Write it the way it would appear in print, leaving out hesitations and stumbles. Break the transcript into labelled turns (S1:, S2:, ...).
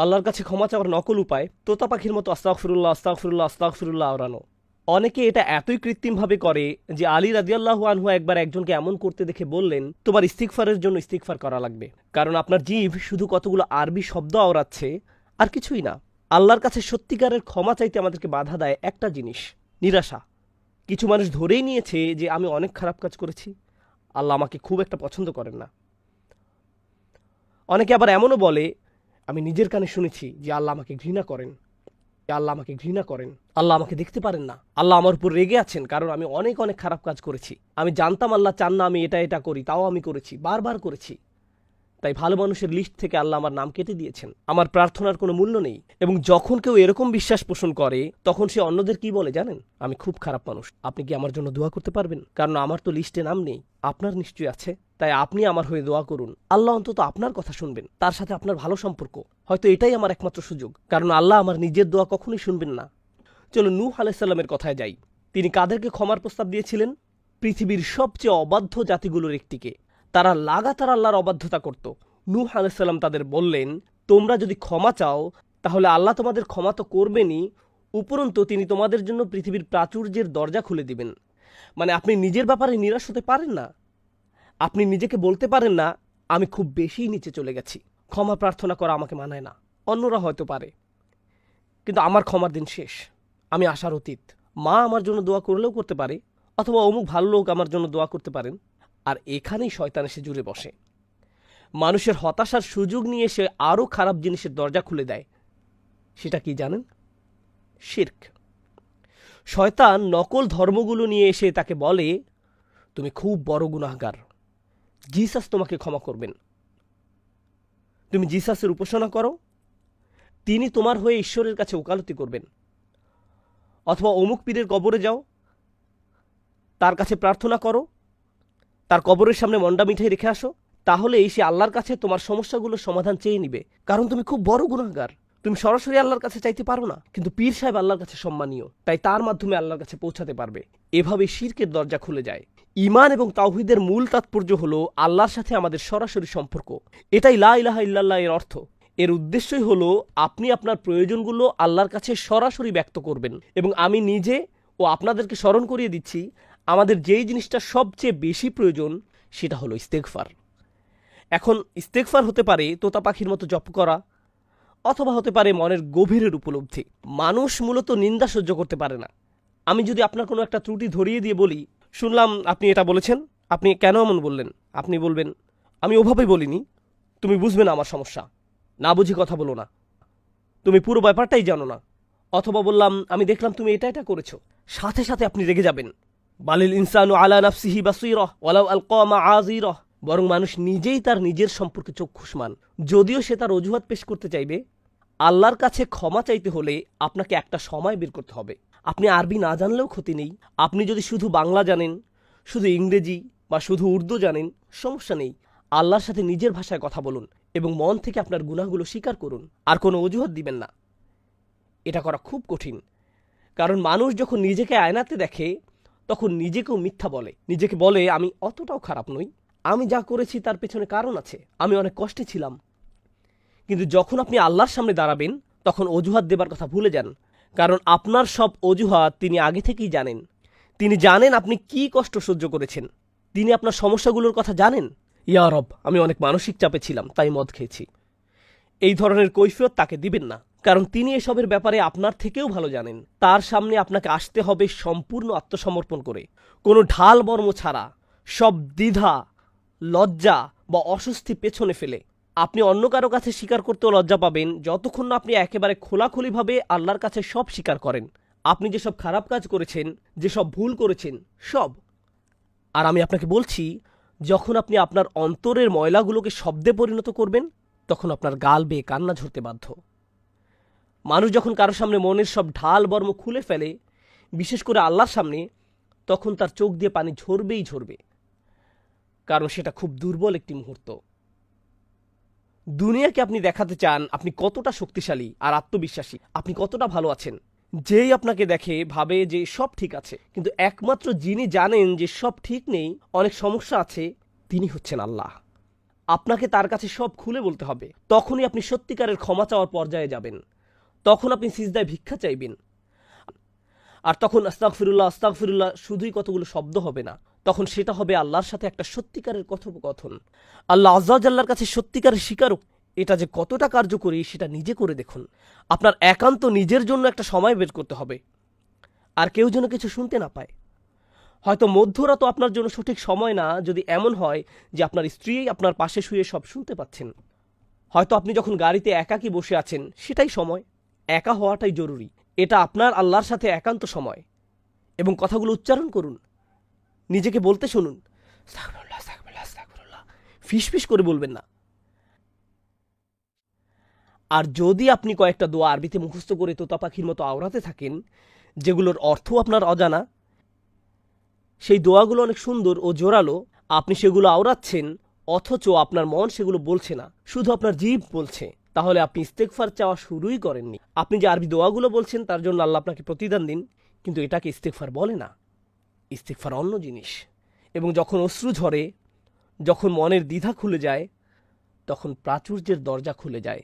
S1: আল্লাহর কাছে ক্ষমা চাওয়ার নকল উপায় তোতা পাখির মতো আস্তাগফিরুল্লাহ আস্তাগফিরুল্লাহ আস্তাগফিরুল্লাহ আওড়ানো। অনেকে এটা এতই কৃত্রিমভাবে করে যে আলী রাদিয়াল্লাহু আনহু একবার একজনকে এমন করতে দেখে বললেন, তোমার ইস্তিগফারের জন্য ইস্তিগফার করা লাগবে, কারণ আপনার জিভ শুধু কতগুলো আরবি শব্দ আওড়াচ্ছে, আর কিছুই না। আল্লাহর কাছে সত্যিকারের ক্ষমা চাইতে আমাদেরকে বাধা দেয় একটা জিনিস, নিরাশা। কিছু মানুষ ধরেই নিয়েছে যে আমি অনেক খারাপ কাজ করেছি, আল্লাহ আমাকে খুব একটা পছন্দ করেন না। অনেকে আবার এমনও বলে, আমি নিজের কানে শুনেছি যে আল্লাহ আমাকে ঘৃণা করেন, আল্লাহ আমাকে ঘৃণা করেন, আল্লাহ আমাকে দেখতে পারেন না, আল্লাহ আমার উপর রেগে আছেন কারণ আমি অনেক অনেক খারাপ কাজ করেছি। আমি জানতাম আল্লাহ চান না আমি এটা করি, তাও আমি করেছি, বারবার করেছি। তাই ভালো মানুষের লিস্ট থেকে আল্লাহ আমার নাম কেটে দিয়েছেন। আমার প্রার্থনার কোনো মূল্য নেই। এবং যখন কেউ এরকম বিশ্বাস পোষণ করে তখন সে অন্যদের কি বলে জানেন? আমি খুব খারাপ মানুষ, আপনি কি আমার জন্য দোয়া করতে পারবেন? কারণ আমার তো লিস্টে নাম নেই, আপনার নিশ্চয়ই আছে, তাই আপনি আমার হয়ে দোয়া করুন। আল্লাহ অন্তত আপনার কথা শুনবেন, তার সাথে আপনার ভালো সম্পর্ক, হয়তো এটাই আমার একমাত্র সুযোগ, কারণ আল্লাহ আমার নিজের দোয়া কখনোই শুনবেন না। চলো নূহ আলাইহিস সালামের কথায় যাই। তিনি কাদেরকে ক্ষমার প্রস্তাব দিয়েছিলেন? পৃথিবীর সবচেয়ে অবাধ্য জাতিগুলোর একটিকে। তারা লাগাতার আল্লাহর অবাধ্যতা করত। নূহ আলাইহিস সালাম তাদের বললেন, তোমরা যদি ক্ষমা চাও তাহলে আল্লাহ তোমাদের ক্ষমা তো করবেনই, উপরন্তু তিনি তোমাদের জন্য পৃথিবীর প্রাচুর্যের দরজা খুলে দিবেন। মানে আপনি নিজের ব্যাপারে নিরাশ হতে পারেন না, আপনি নিজেকে বলতে পারেন না আমি খুব বেশি নিচে চলে গেছি, ক্ষমা প্রার্থনা করা আমাকে মানায় না। অন্যরা হয়তো পারে, কিন্তু আমার ক্ষমার দিন শেষ, আমি আশার অতীত। মা আমার জন্য দোয়া করলেও করতে পারে, অথবা অমুক ভালো লোক আমার জন্য দোয়া করতে পারেন। আর এখানেই শয়তান এসে জুড়ে বসে, মানুষের হতাশার সুযোগ নিয়ে সে আরও খারাপ জিনিসের দরজা খুলে দেয়। সেটা কি জানেন? শিরক। শয়তান নকল ধর্মগুলো নিয়ে এসে তাকে বলে, তুমি খুব বড় গুনাহগার, জিসাস তোমাকে ক্ষমা করবেন। তুমি জিসাসের উপাসনা করো, তিনি তোমার হয়ে ঈশ্বরের কাছে ওকালতি করবেন। অথবা অমুক পীরের কবরে যাও, তার কাছে প্রার্থনা করো, তার কবরের সামনে মন্ডা মিঠাই রেখে আসো, তাহলেই সে আল্লাহর কাছে তোমার সমস্যাগুলোর সমাধান চেয়ে নিবে, কারণ তুমি খুব বড় গুনাহগার। তুমি সরাসরি আল্লাহর কাছে চাইতে পারো না, কিন্তু পীর সাহেব আল্লাহর কাছে সম্মানীয়, তাই তার মাধ্যমে আল্লাহর কাছে পৌঁছাতে পারবে। এভাবে শিরকের দরজা খুলে যায়। ঈমান এবং তাওহীদের মূল তাৎপর্য হলো আল্লাহর সাথে আমাদের সরাসরি সম্পর্ক। এটাই লা ইলাহা ইল্লাল্লাহ এর অর্থ। এর উদ্দেশ্যই হলো আপনি আপনার প্রয়োজনগুলো আল্লাহর কাছে সরাসরি ব্যক্ত করবেন। এবং আমি নিজে ও আপনাদেরকে স্মরণ করিয়ে দিচ্ছি, আমাদের যেই জিনিসটা সবচেয়ে বেশি প্রয়োজন সেটা হলো ইস্তেগফার। এখন ইস্তেগফার হতে পারে তোতা পাখির মতো জপ করা, অথবা হতে পারে মনের গভীরের উপলব্ধি। মানুষ মূলত নিন্দা সহ্য করতে পারে না। আমি যদি আপনার কোনো একটা ত্রুটি ধরিয়ে দিয়ে বলি, শুনলাম আপনি এটা বলেছেন, আপনি কেন এমন বললেন? আপনি বলবেন, আমি ওভাবেই বলিনি, তুমি বুঝবে না আমার সমস্যা, না বুঝি কথা বলো না, তুমি পুরো ব্যাপারটাই জানো না। অথবা বললাম, আমি দেখলাম তুমি এটা করেছো, সাথে সাথে আপনি রেগে যাবেন। বালিল ইনসানু আলা নাফসিহি বাসীরা ওয়ালাউ আলকা মাআযীরা। বরং মানুষ নিজেই তার নিজের সম্পর্কে চক্ষুষ্মান। যদিও সে তার অজুহাত পেশ করতে চাইবে, আল্লাহর কাছে ক্ষমা চাইতে হলে আপনাকে একটা সময় বের করতে হবে। আপনি আরবি না জানলেও ক্ষতি নেই, আপনি যদি শুধু বাংলা জানেন, শুধু ইংরেজি বা শুধু উর্দু জানেন, সমস্যা নেই। আল্লাহর সাথে নিজের ভাষায় কথা বলুন এবং মন থেকে আপনার গুনাহগুলো স্বীকার করুন, আর কোনো অজুহাত দিবেন না। এটা করা খুব কঠিন, কারণ মানুষ যখন নিজেকে আয়নাতে দেখে তখন নিজেকেও মিথ্যা বলে। নিজেকে বলে, আমি অতটাও খারাপ নই, আমি যা করেছি তার পেছনে কারণ আছে, আমি অনেক কষ্টে ছিলাম। কিন্তু যখন আপনি আল্লাহর সামনে দাঁড়াবেন তখন অজুহাত দেবার কথা ভুলে যান, কারণ আপনার সব অজুহাত তিনি আগে থেকেই জানেন। তিনি জানেন আপনি কি কষ্ট সহ্য করেছেন, তিনি আপনার সমস্যাগুলোর কথা জানেন। ইয়া রব, আমি অনেক মানসিক চাপে ছিলাম তাই মদ খেয়েছি, এই ধরনের কৈফিয়ত তাকে দিবেন না, কারণ তিনি এসবের ব্যাপারে আপনার থেকেও ভালো জানেন। তার সামনে আপনাকে আসতে হবে সম্পূর্ণ আত্মসমর্পণ করে, কোনো ঢাল বর্ম ছাড়া, সব দ্বিধা, লজ্জা বা অস্বস্তি পেছনে ফেলে। আপনি অন্য কারো কাছে স্বীকার করতেও লজ্জা পাবেন যতক্ষণ না আপনি একেবারে খোলাখুলিভাবে আল্লাহর কাছে সব স্বীকার করেন। আপনি যেসব খারাপ কাজ করেছেন, যেসব ভুল করেছেন, সব। আর আমি আপনাকে বলছি, যখন আপনি আপনার অন্তরের ময়লাগুলোকে শব্দে পরিণত করবেন তখন আপনার গাল বেয়ে কান্না ঝরতে বাধ্য। মানুষ যখন কারোর সামনে মনের সব ঢাল বর্ম খুলে ফেলে, বিশেষ করে আল্লাহর সামনে, তখন তার চোখ দিয়ে পানি ঝরবেই ঝরবে, কারণ সেটা খুব দুর্বল একটি মুহূর্ত। দুনিয়াকে আপনি দেখাতে চান আপনি কতটা শক্তিশালী আর আত্মবিশ্বাসী, আপনি কতটা ভালো আছেন। যেই আপনাকে দেখে ভাবে যে সব ঠিক আছে, কিন্তু একমাত্র যিনি জানেন যে সব ঠিক নেই, অনেক সমস্যা আছে, তিনি হচ্ছেন আল্লাহ। আপনাকে তার কাছে সব খুলে বলতে হবে। তখনই আপনি সত্যিকারের ক্ষমা চাওয়ার পর্যায়ে যাবেন। তখন আপনি সিজদায় ভিক্ষা চাইবেন। আর তখন আস্তাগফিরুল্লাহ আস্তাগফিরুল্লাহ শুধুই কতগুলো শব্দ হবে না, তখন সেটা হবে আল্লাহর সাথে একটা সত্যিকারের কথোপকথন। আল্লাহ আজ্জা ওয়া জাল্লার কাছে সত্যিকারের স্বীকারক। এটা যে কতটা কার্যকরী সেটা নিজে করে দেখুন। আপনার একান্ত নিজের জন্য একটা সময় বের করতে হবে, আর কেউ যেন কিছু শুনতে না পায়। হয়তো মধ্যরাতও আপনার জন্য সঠিক সময় না, যদি এমন হয় যে আপনার স্ত্রী আপনার পাশে শুয়ে সব শুনতে পাচ্ছেন। হয়তো আপনি যখন গাড়িতে একাকী বসে আছেন, সেটাই সময়। একা হওয়াটাই জরুরি। এটা আপনার আল্লাহর সাথে একান্ত সময়। এবং কথাগুলো উচ্চারণ করুন, নিজেকে বলতে শুনুন, আস্তাগফিরুল্লাহ আস্তাগফিরুল্লাহ আস্তাগফিরুল্লাহ। ফিসফিস করে বলবেন না। আর যদি আপনি কয়েকটা দোয়া আরবিতে মুখস্থ করে তোতা পাখির মতো আওড়াতে থাকেন, যেগুলোর অর্থ আপনার অজানা, সেই দোয়াগুলো অনেক সুন্দর ও জোরালো, আপনি সেগুলো আওড়াচ্ছেন অথচ আপনার মন সেগুলো বলছে না, শুধু আপনার জিভ বলছে, তাহলে আপনি ইস্তেগফার চাওয়া শুরুই করেননি। আপনি যে আরবি দোয়াগুলো বলছেন তার জন্য আল্লাহ আপনাকে প্রতিদান দিন, কিন্তু এটাকে ইস্তেগফার বলে না। ইস্তেগফার অন্য জিনিস। এবং যখন অশ্রু ঝরে, যখন মনের দ্বিধা খুলে যায়, তখন প্রাচুর্যের দরজা খুলে যায়।